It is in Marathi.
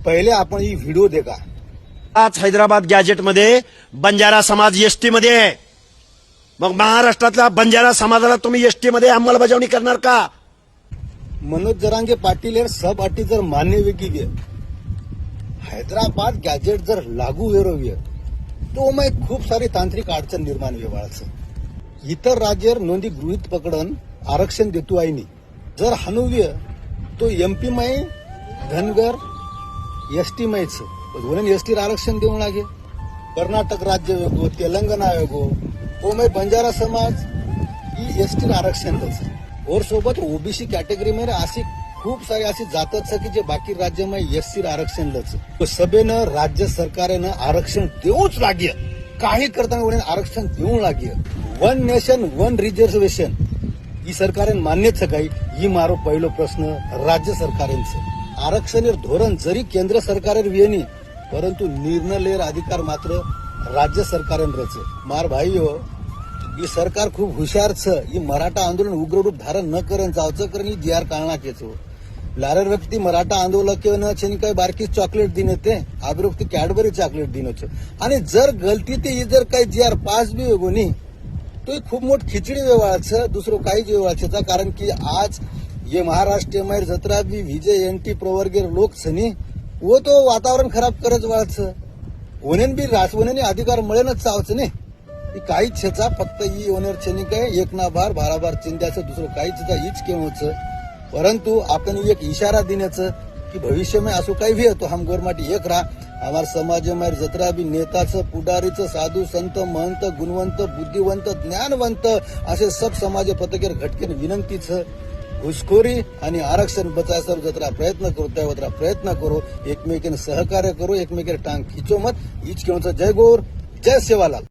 पहिले आपण ही व्हिडिओ देखा। आज हैदराबाद गॅजेटमध्ये बंजारा समाज एसटी मध्ये आहे। मग महाराष्ट्रातल्या बंजारा समाजाला तुम्ही एसटी मध्ये अंमलबजावणी करणार का? मनोज जरांगे पाटील हे सब अटी जर मान्य वेगी गे हैदराबाद गॅजेट जर लागू वेरोव्य तो मग खूप सारी तांत्रिक अडचण निर्माण वेवाळाचं इतर राज्यर नोंदी गृहीत पकडन आरक्षण देतो आईनी जर हनुव्य तो एमपी मै धनगर एसटी मैच म्हणून एसटी आरक्षण देऊ लागे कर्नाटक राज्य वेगो तेलंगणा वेगो तो मै बंजारा समाज ही एसटी आरक्षण द्यायचं और सोबत ओबीसी कॅटेगरी मध्ये अशी खूप सारी अशी जातच की जे बाकी राज्य मध्ये एसटी आरक्षण द्यायचं सभेनं राज्य सरकारनं आरक्षण देऊच लागे काही करताना आरक्षण देऊ लागे वन नेशन वन रिझर्वेशन ही सरकारने मान्यच काही ही मारो पहिलो प्रश्न राज्य सरकारांचं आरक्षण धोरण जरी केंद्र सरकार वियनी परंतु निर्णय लेर अधिकार मात्र राज्य सरकारांचं मार भाई हो ही सरकार खूप हुशार छ ही मराठा आंदोलन उग्र रूप धारण न करण जावचं कारण ही जी आर काढणार केचो लारे व्यक्ती मराठा आंदोलन केवळ छेनी काय बारकी चॉकलेट दिन येते आबरोक्ती कॅडबरी चॉकलेट दिन होते आणि जर गलती ते ही जर काही जी आर पास बी होगो नी तो खूप मोठ खिचडी वेवाळाचं दुसरं काहीच वेवाळाचं कारण की आज ये महाराष्ट्र में जत्रा भी विजय एनटी प्रवर्गीय लोक छनी वो तो वातावरण खराब करत वाळचं ओनेन बी राजवनेने अधिकार मिळेनच चावचं ने काहीच छेचा फक्त ही ओनेर छनी काय एक ना बार भाराबार चिंध्याचं दुसरं काहीच हीच केवचं परंतु आपण एक इशारा देण्याचं की भविष्य में असो काही भी तो हम गोरमाटी एक रहा हमार समाज में जत्रा भी नेताचं पुढारीचं साधू संत महंत गुणवंत बुद्धिवंत ज्ञानवंत असे सब समाज पत्रकार घटकेने विनंतीचं घुसखोरी आणि आरक्षण बचायचं जत्रा प्रयत्न करू त्यावर प्रयत्न करू एकमेकीने सहकार्य करू एकमेकीने टांग खिचो मत हीच केवचं जय गौर जय सेवालाल।